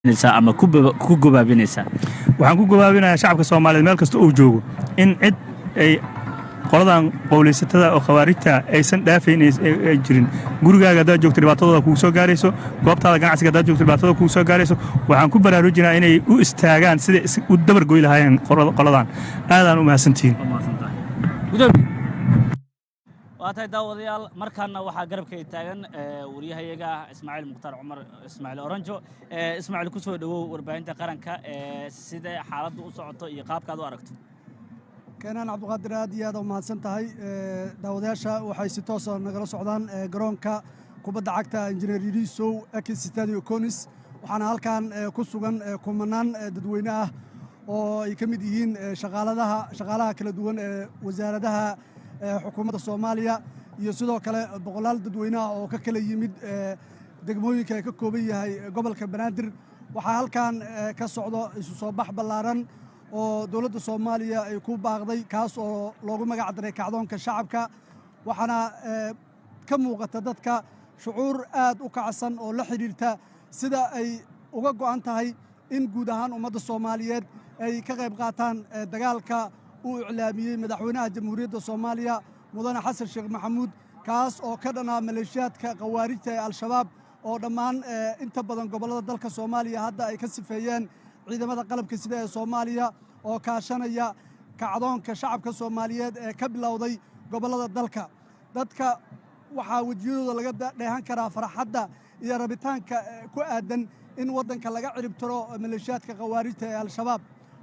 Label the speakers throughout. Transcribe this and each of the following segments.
Speaker 1: ama ku gobaabinaysaa
Speaker 2: waxaan ku gobaabinayaa shacabka Soomaaliyeed meel kasta uu joogo in cid ay qoladan qowleysatada oo khawaarijta aysan dhaafeen ay jirin gurigaaga hadaad joogto dhibaatadooda kugu soo gaarayso goobtaada ganacsiga hadaad joogto dhibaatadooda kugu soo gaarayso waxaan ku baraarujinaa inay u istaagaan sida u dabar goy lahaayeen qoladan aadaan u mahadsantihiin
Speaker 1: waatay daawadayaal markaana waxaa garabka taagan wariyahayaga Ismaaciil Mukhtaar Cumar Ismaaciil Oranjo Ismaaciil ku soo dhawow warbaahinta qaranka sida xaaladdu u socoto iyo qaabka aad u aragto
Speaker 3: كانان عبد القادر aad iyo aad u mahadsan tahay daawadayaasha waxay si toos ah nagala socdaan garoonka kubadda cagta Engineer Yarisow Akis Stadio Konis waxaana halkan ku sugan kumanaan dadweyne ah oo ay ka mid yihiin shaqaalaha kala duwan ee wasaaradaha xukuumadda Soomaaliya iyo sidoo kale boqolaal dadweyne ah oo ka kala yimid degmooyinka ay ka kooban yahay gobolka Banaadir waxaa halkan ka socdo isu soo bax ballaaran oo dawladda Soomaaliya ay ku baaqday kaas oo loogu magac daray kacdoonka shacabka waxaana ka muuqata dadka shucuur aad u kacsan oo la xiriirta sida ay uga go'an tahay in guud ahaan ummadda Soomaaliyeed ay ka qayb qaataan dagaalka uu iclaamiyey madaxweynaha jamhuuriyadda Soomaaliya mudane xasan sheekh maxamuud kaas oo ka dhanaa maleeshiyaadka khawaarijta ee al-shabaab oo dhammaan inta badan gobollada dalka Soomaaliya hadda ay ka sifeeyeen ciidamada qalabka sida ee Soomaaliya oo kaashanaya kacdoonka shacabka Soomaaliyeed ee ka bilowday gobollada dalka dadka waxaa wajiyadooda laga dheehan karaa farxadda iyo rabitaanka ku aadan in waddanka laga ciribtiro maleeshiyaadka khawaarijta ee al-shabaab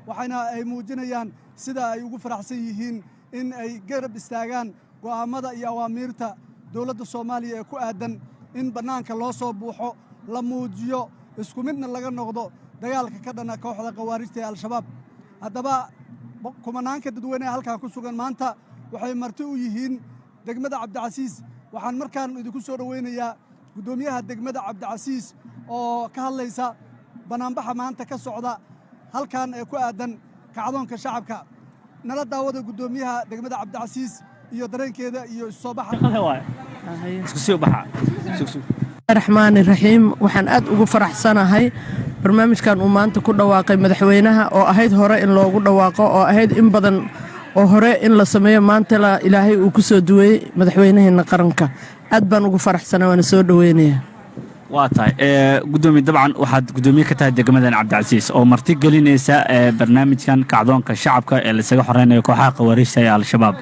Speaker 3: waxayna ay muujinayaan sida ay ugu faraxsan yihiin in ay garab istaagaan go'aamada iyo awaamiirta dawladda Soomaaliya ee ku aadan in bannaanka loo soo buuxo la muujiyo isku midna laga noqdo dagaalka ka dhana kooxda khawaarijta ee al-shabaab haddaba kumanaanka dadweynaha halkaa ku sugan maanta waxay marti u yihiin degmada Cabdicasiis waxaan markaan idinku soo dhaweynayaa gudoomiyaha degmada Cabdicasiis oo ka hadlaysa banaanbaxa maanta ka socda halkan ee ku aadan kacdoonka shacabka nala daawada gudoomiyaha degmada Cabdicasiis iyo dareenkeeda iyo soo baxa
Speaker 4: الرحمن الرحيم waxaan aad ugu faraxsanahay barnaamijkan uu maanta ku dhawaaqay madaxweynaha oo ahayd hore in loogu dhawaaqo oo ahayd in badan oo hore in la sameeyo maanta la ilaahay uu ku soo duway madaxweynaheena qaranka aad baan ugu faraxsanahay waan soo dhaweynayaa
Speaker 1: waa tahay gudoomiye dabcan waxaad gudoomiye ka tahay degmadan Cabdicasiis oo marti gelinaysa barnaamijkan kacdoonka shacabka ee la isaga xoreynayo kooxaha khawaarijta ee al-shabaab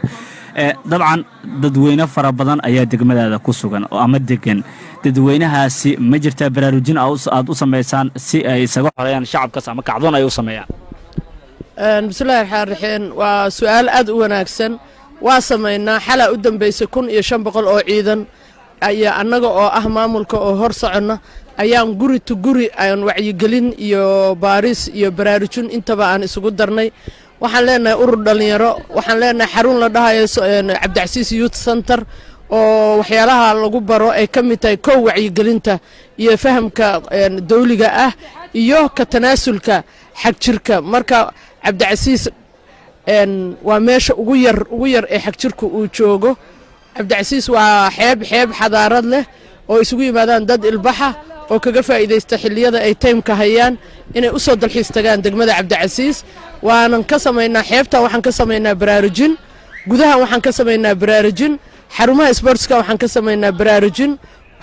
Speaker 1: dabcan dadweyne fara badan ayaa degmadaada ku sugan oo ama degan dadweynahaasi ma jirtaa baraarujin aad u sameeyaan si ay isaga xoreeyaan shacabkaas ama kacdoon ay u sameeyaan
Speaker 4: bismillaahi raxmaani raxiim waa su'aal aad u wanaagsan waa sameynaa xala u dambeysay 1500 oo ciidan ayaa annaga oo ah maamulka oo hor socona ayaan guri to guri aan wacyigelin iyo baaris iyo baraarujin intaba aan isugu darnay waxaan leenahay urur dhalinyaro waxaan leenahay xarun la dhahayo Cabdicasiis Youth Center oo waxyaalaha lagu baro ay ka mid tahay koow wacyigelinta iyo fahamka dawliga ah iyo ka tanaasulka xaq jirka marka Cabdicasiis waa meesha ugu yar ee xaq jirku uu joogo Cabdicasiis waa xeeb xadaarad leh oo isugu yimaadaan dad ilbaxa oo kaga faa'iideysta xilliyada ay time-ka hayaan inay u soo dalxiis tagaan degmada Cabdicasiis waanan ka sameynaa xeebta waxaan ka sameynaa baraarujin gudaha waxaan ka sameynaa baraarujin xarumaha sportska waxaan ka sameynaa baraarujin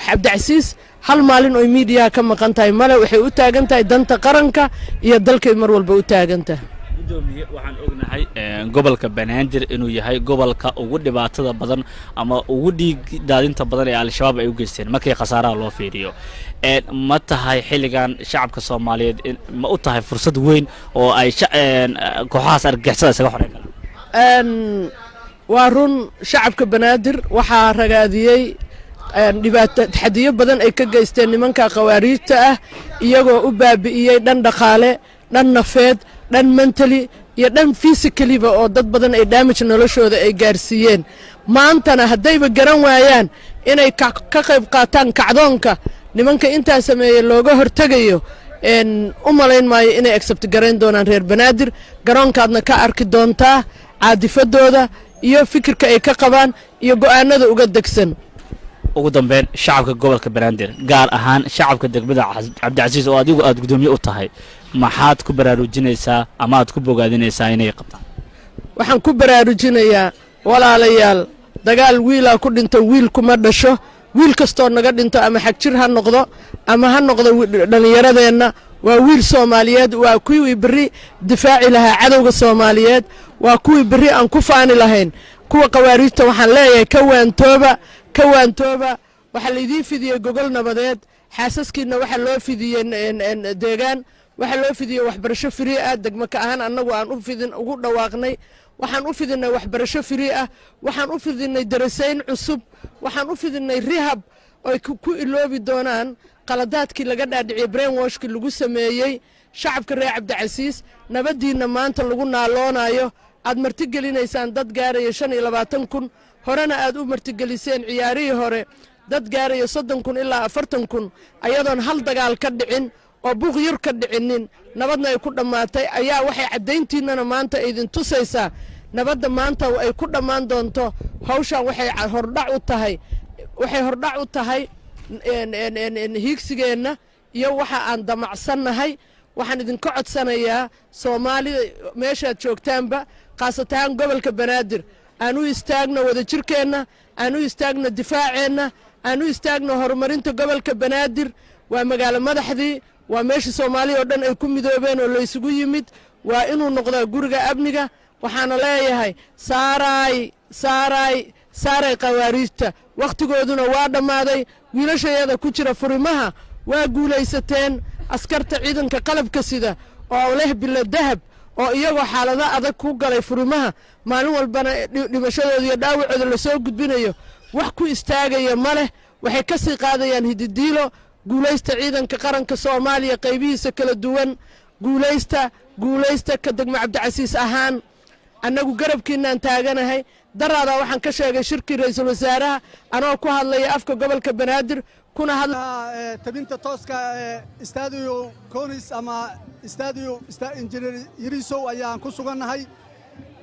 Speaker 4: Cabdicasiis hal maalin oo media ka maqan tahay male waxay u taagan tahay danta qaranka iyo dalka mar walba u taagan tahay
Speaker 1: gudoomiye waxaan ognahay gobolka Banaadir inuu yahay gobolka ugu dhibaatada badan ama ugu dhiig daadinta badan ee al-shabaab ay u geysteen markii khasaaraha loo fiiriyo ma tahay xilligan shacabka Soomaaliyeed ma u tahay fursad weyn oo ay kooxahaas argagixisada isaga xoreyn
Speaker 4: karaan waa run shacabka Banaadir waxaa ragaadiyay dhibaato taxadiyo badan ay ka geysteen nimanka khawaarijta ah iyagoo u baabi'iyay dhan dhaqaale dhan nafeed dhan mentally iyo dhan physically ba oo dad badan ay damage noloshooda ay gaarsiiyeen maantana hadayba garan waayaan inay ka qayb qaataan kacdoonka nimanka inta sameeyay looga hortagayo u malayn maayo inay accept gareyn doonaan reer Banaadir garoonkaadna ka arki doontaa caadifadooda iyo fikirka ay ka qabaan iyo go'aanada uga degsan
Speaker 1: ugu dambeyn shacabka gobolka Banaadir gaar ahaan shacabka degmada Cabdicasiis oo adigu aad gudoomiye u tahay maxaad ku baraarujinaysaa ama aad ku bogaadinaysaa inay qabtaan
Speaker 4: waxaan ku baraarujinayaa walaalayaal dagaal wiila ku dhinto wiil kuma dhasho wiil kastoo naga dhinto ama xagjir ha noqdo ama ha noqdo dhalinyaradeenna waa wiil Soomaaliyeed waa kuwii bari difaaci lahaa cadawga Soomaaliyeed waa kuwii bari aan ku faani lahayn kuwa qawaariijta waxaan leeyahay ka waantooba waxa la idin fidiyay gogol nabadeed xaasaskiina waxa loo fidiyay deegaan waxa loo fidiyay waxbarasho free ah degmo ka ahaan annagu aan u fidin ugu dhawaaqnay waxaan u fidinay waxbarasho free ah waxaan u fidinay darasayn cusub waxaan u fidinay rehab oo ku iloobi doonaan qaladaadkii laga dhaadhiciyay brainwashkii lagu sameeyey shacabka reer Cabdicasiis nabadiina maanta lagu naaloonayo aad martigelinaysaan dad gaaraya 25,000 horena aad u martigeliseen ciyaarihii hore dad gaaraya 30,000 ilaa 40,000 ayadoon hal dagaal ka dhicin oo buuq yar ka dhicinin nabadna ay ku dhamaatay ayaa waxay cadeyntiinana maanta idin tusaysaa nabadda maanta ay ku dhamaan doonto hawshan waxay hordhac u tahay hiigsigeena iyo waxa aan damacsannahay waxaan idinka codsanayaa Soomaalida meeshaad joogtaanba qaasatan gobolka Banaadir aanu istaagno wada jirkeena aanu istaagno difaaceena aanu istaagno horumarinta gobolka Banaadir waa magaalo madaxdii waa meesha Soomaaliya oo dhan ay ku midoobeen oo la isugu yimid waa inuu noqdo guriga amniga waxaana leeyahay saaray qawaariijta waqtigooduna waa dhamaaday wiilashayada ku jira furimaha waa guulaysateen askarta ciidanka qalabka sida oo leh bilo dahab oo iyagoo xaalado adag ku galay furimaha maalin walbana dhimashadooda iyo dhaawacooda la soo gudbinayo wax ku istaagaya ma leh waxay ka sii qaadayaan hididiilo guulaysta ciidanka qaranka Soomaaliya qaybihiisa kala duwan guulaysta ka degmo Cabdicasiis ahaan annagu garabkiinaan taaganahay daraada waxaan ka sheegay shirkii ra'iisul wasaaraha anoo ku hadlaya afka gobolka Banaadir kuna hadlaya
Speaker 3: tabinta tooska Stadio Konis ama Stadio Engineer Yarisow ayaan ku sugannahay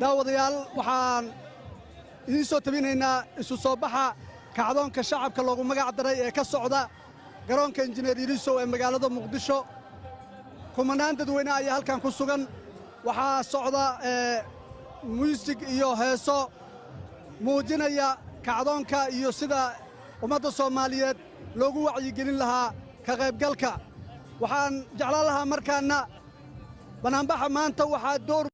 Speaker 3: daawadayaal waxaan idin soo tabinaynaa isu soo baxa kacdoonka shacabka loogu magac daray ee ka socda garoonka Engineer Yarisow ee magaalada Muqdisho kumanaan dadweyne ayaa halkan ku sugan waxaa socda muusig iyo heeso muujinaya kacdoonka iyo sida ummadda Soomaaliyeed loogu wacyigelin lahaa ka qaybgalka waxaan jeclaan lahaa markaana banaanbaxa maanta waxaa door